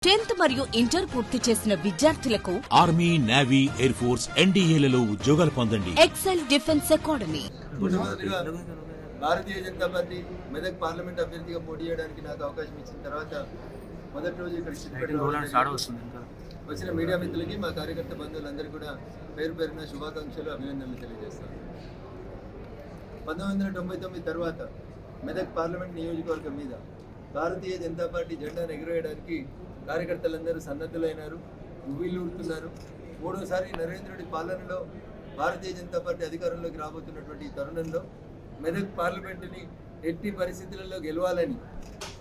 10th మరియు inter పూర్తి చేసిన విద్యార్థులకు ఆర్మీ, నేవీ, ఎయిర్ ఫోర్స్, ఎన్డీఏలలో ఉద్యోగాలు పొందండి. Excel defence academy. Bharatiya Janata Party Medak parliament అభ్యర్థిగా పోటీ చేయడానికి నాకు అవకాశం ఇచ్చిన తర్వాత మొదటి రోజు ఇక్కడ వచ్చిన మీడియా మిత్రులకి, మా కార్యకర్త బంధువులందరికీ కూడా పేరు పేరున శుభాకాంక్షలు, అభినందనలు తెలియజేస్తాను. 1999 తర్వాత మెదక్ పార్లమెంట్ నియోజకవర్గం మీద భారతీయ జనతా పార్టీ జెండాను ఎగురేయడానికి కార్యకర్తలందరూ సన్నద్ధులైనారు, ఉవ్విళ్ళూరుతున్నారు. మూడోసారి నరేంద్రుడి పాలనలో భారతీయ జనతా పార్టీ అధికారంలోకి రాబోతున్నటువంటి ఈ తరుణంలో మెదక్ పార్లమెంటుని ఎట్టి పరిస్థితులలో గెలవాలని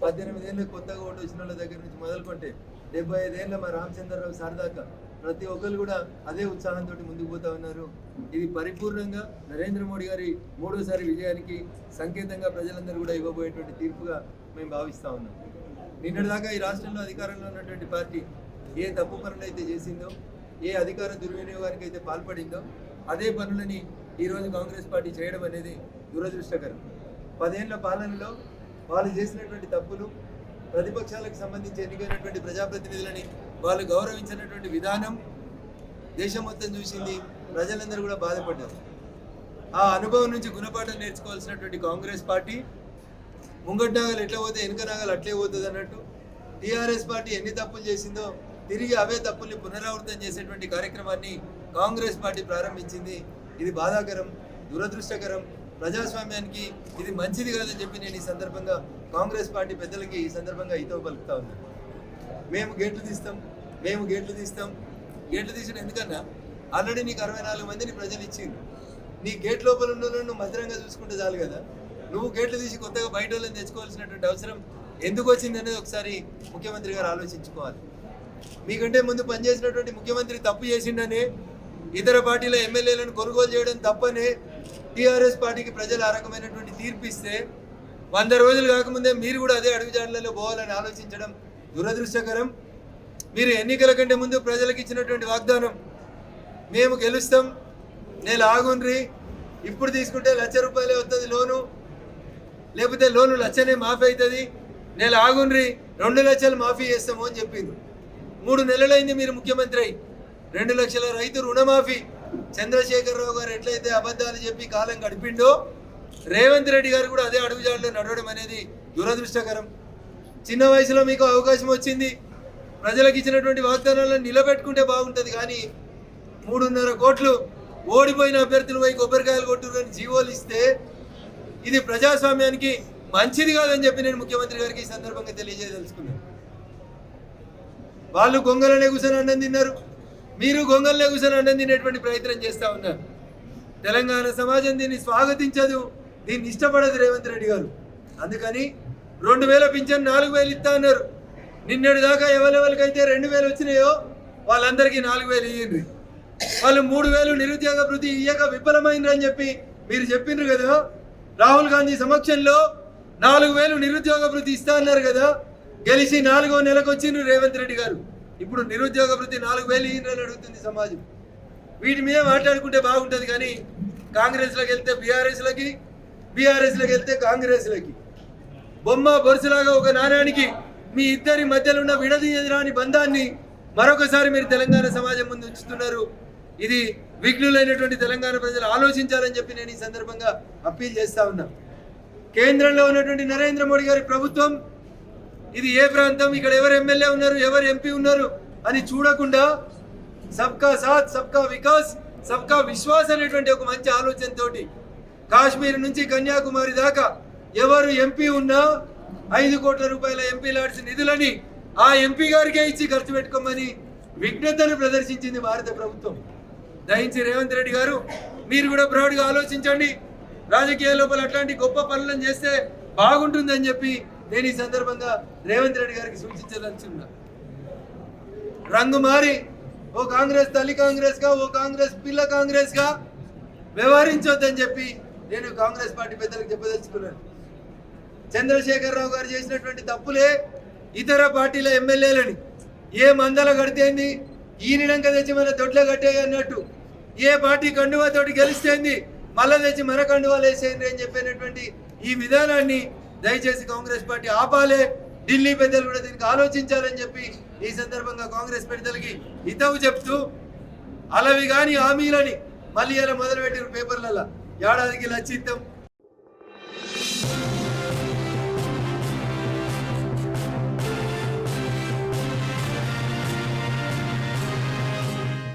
18 ఏళ్ళ కొత్తగా ఓటు వచ్చిన వాళ్ళ దగ్గర నుంచి మొదలుకుంటే 75 ఏళ్ళ మా రామచంద్రరావు సార్ దాకా ప్రతి ఒక్కరు కూడా అదే ఉత్సాహంతో ముందుకు పోతా ఉన్నారు. ఇది పరిపూర్ణంగా నరేంద్ర మోడీ గారి మూడోసారి విజయానికి సంకేతంగా ప్రజలందరూ కూడా ఇవ్వబోయేటువంటి తీర్పుగా మేము భావిస్తూ ఉన్నాం. నిన్నటిదాకా ఈ రాష్ట్రంలో అధికారంలో ఉన్నటువంటి పార్టీ ఏ తప్పు పనులు అయితే చేసిందో, ఏ అధికార దుర్వినియోగానికి అయితే పాల్పడిందో, అదే పనులని ఈరోజు కాంగ్రెస్ పార్టీ చేయడం అనేది దురదృష్టకరం. 10 ఏళ్ల పాలనలో వాళ్ళు చేసినటువంటి తప్పులు, ప్రతిపక్షాలకు సంబంధించి ఎన్నికైనటువంటి ప్రజాప్రతినిధులని వాళ్ళు గౌరవించినటువంటి విధానం దేశం మొత్తం చూసింది. ప్రజలందరూ కూడా బాధపడ్డారు. ఆ అనుభవం నుంచి గుణపాఠం నేర్చుకోవాల్సినటువంటి కాంగ్రెస్ పార్టీ ముంగట్నాగాలు ఎట్లా పోతే వెనుక నాగాలు అట్లే పోతుంది అన్నట్టు టీఆర్ఎస్ పార్టీ ఎన్ని తప్పులు చేసిందో తిరిగి అవే తప్పుల్ని పునరావృతం చేసేటువంటి కార్యక్రమాన్ని కాంగ్రెస్ పార్టీ ప్రారంభించింది. ఇది బాధాకరం, దురదృష్టకరం. ప్రజాస్వామ్యానికి ఇది మంచిది కాదని చెప్పి నేను ఈ సందర్భంగా కాంగ్రెస్ పార్టీ పెద్దలకి ఈ సందర్భంగా హితవు పలుకుతా ఉన్నాను. మేము గేట్లు తీస్తాం. గేట్లు తీసిన ఎందుకన్నా ఆల్రెడీ నీకు 64 మందిని ప్రజలు ఇచ్చింది. నీ గేట్ లోపల ఉన్న నువ్వు భద్రంగా చూసుకుంటే చాలు కదా. నువ్వు గేట్లు తీసి కొత్తగా బయట వాళ్ళని తెచ్చుకోవాల్సినటువంటి అవసరం ఎందుకు వచ్చింది అనేది ఒకసారి ముఖ్యమంత్రి గారు ఆలోచించుకోవాలి. మీకంటే ముందు పనిచేసినటువంటి ముఖ్యమంత్రి తప్పు చేసిండనే, ఇతర పార్టీల ఎమ్మెల్యేలను కొనుగోలు చేయడం తప్పనే టీఆర్ఎస్ పార్టీకి ప్రజలు ఆ రకమైనటువంటి తీర్పు ఇస్తే 100 రోజులు కాకముందే మీరు కూడా అదే అడుగుజాడలలో పోవాలని ఆలోచించడం దురదృష్టకరం. మీరు ఎన్నికల కంటే ముందు ప్రజలకు ఇచ్చినటువంటి వాగ్దానం, మేము గెలుస్తాం, నేను ఆగుండ్రి, ఇప్పుడు తీసుకుంటే ₹1,00,000 వస్తుంది లోను, లేకపోతే లోను 1,00,000 మాఫీ అవుతుంది, నేను ఆగుండ్రి 2 లక్షలు మాఫీ చేస్తాము అని చెప్పింది. 3 నెలలైంది మీరు ముఖ్యమంత్రి అయి. 2 లక్షల రైతు రుణమాఫీ చంద్రశేఖరరావు గారు ఎట్లయితే అబద్ధాలు చెప్పి కాలం గడిపిండో, రేవంత్ రెడ్డి గారు కూడా అదే అడుగుజాడలో నడవడం అనేది దురదృష్టకరం. చిన్న వయసులో మీకు అవకాశం వచ్చింది, ప్రజలకు ఇచ్చినటువంటి వాగ్దానాలను నిలబెట్టుకుంటే బాగుంటుంది. కానీ 3.5 కోట్లు ఓడిపోయిన అభ్యర్థులు పోయి కొబ్బరికాయలు కొట్టుకుని జీవోలు ఇస్తే ఇది ప్రజాస్వామ్యానికి మంచిది కాదని చెప్పి నేను ముఖ్యమంత్రి గారికి ఈ సందర్భంగా తెలియజేయదలుచుకున్నాను. వాళ్ళు గొంగలనే కూర్చొని అన్నం తిన్నారు, మీరు గొంగలనే కూర్చొని అన్నం తినేటువంటి ప్రయత్నం చేస్తూ ఉన్నారు. తెలంగాణ సమాజం దీన్ని స్వాగతించదు, దీన్ని ఇష్టపడదు రేవంత్ రెడ్డి గారు. అందుకని 2,000 పింఛన్ 4,000 ఇస్తా అన్నారు. నిన్నటి దాకా ఎవరెవరికైతే 2,000 వచ్చినాయో వాళ్ళందరికీ 4,000 ఇయ్యండి. వాళ్ళు 3,000 నిరుద్యోగ భృతి ఇయ్యక విఫలమైంది అని చెప్పి మీరు చెప్పిండ్రు కదా. రాహుల్ గాంధీ సమక్షంలో 4,000 నిరుద్యోగ భృతి ఇస్తా అన్నారు కదా. గెలిచి 4వ నెలకు వచ్చిండ్రు రేవంత్ రెడ్డి గారు. ఇప్పుడు నిరుద్యోగ భృతి 4,000 ఇయ్యండి అడుగుతుంది సమాజం. వీటి మీద మాట్లాడుకుంటే బాగుంటుంది. కానీ కాంగ్రెస్లోకి వెళ్తే బీఆర్ఎస్లకి, బీఆర్ఎస్లోకి వెళ్తే కాంగ్రెస్లకి బొమ్మ బొరుసులాగా ఒక నాణ్యానికి మీ ఇద్దరి మధ్యలో ఉన్న విడదీయరాని బంధాన్ని మరొకసారి మీరు తెలంగాణ సమాజం ముందు ఉంచుతున్నారు. ఇది విఘ్నులైనటువంటి తెలంగాణ ప్రజలు ఆలోచించాలని చెప్పి నేను ఈ సందర్భంగా అప్పీల్ చేస్తా ఉన్నా. కేంద్రంలో ఉన్నటువంటి నరేంద్ర మోడీ గారి ప్రభుత్వం ఇది ఏ ప్రాంతం, ఇక్కడ ఎవరు ఎమ్మెల్యే ఉన్నారు, ఎవరు ఎంపీ ఉన్నారు అని చూడకుండా సబ్కా సాత్, సబ్కా వికాస్, సబ్కా విశ్వాస్ అనేటువంటి ఒక మంచి ఆలోచనతోటి కాశ్మీర్ నుంచి కన్యాకుమారి దాకా ఎవరు ఎంపీ ఉన్నా 5 కోట్ల రూపాయల ఎంపీ లాడ్స్ నిధులని ఆ ఎంపీ గారికే ఇచ్చి ఖర్చు పెట్టుకోమని విఘ్నతను ప్రదర్శించింది భారత ప్రభుత్వం. దయించి రేవంత్ రెడ్డి గారు మీరు కూడా బ్రాడ్గా ఆలోచించండి. రాజకీయ లోపల అట్లాంటి గొప్ప పనులను చేస్తే బాగుంటుందని చెప్పి నేను ఈ సందర్భంగా రేవంత్ రెడ్డి గారికి సూచించదలుచున్నా. రంగు మారి ఓ కాంగ్రెస్ తల్లి కాంగ్రెస్గా, ఓ కాంగ్రెస్ పిల్ల కాంగ్రెస్గా వ్యవహరించొద్దని చెప్పి నేను కాంగ్రెస్ పార్టీ పెద్దలకు చెప్పదలుచుకున్నాను. చంద్రశేఖరరావు గారు చేసినటువంటి తప్పులే ఇతర పార్టీల ఎమ్మెల్యేలని ఏ మందల కడితేంది, ఈనిడంక తెచ్చి మన దొడ్ల కట్టేయి అన్నట్టు, ఏ పార్టీ కండువాతోటి గెలిస్తేంది మళ్ళా తెచ్చి మన కండువాలు వేసేయండి అని చెప్పినటువంటి ఈ విధానాన్ని దయచేసి కాంగ్రెస్ పార్టీ ఆపాలే. ఢిల్లీ పెద్దలు కూడా దీనికి ఆలోచించాలని చెప్పి ఈ సందర్భంగా కాంగ్రెస్ పెద్దలకి హితవు చెప్తూ అలవి కాని హామీలని మళ్ళీ ఇలా మొదలుపెట్టిన పేపర్లలో ఏడాదికి 1,00,000 ఇస్తాం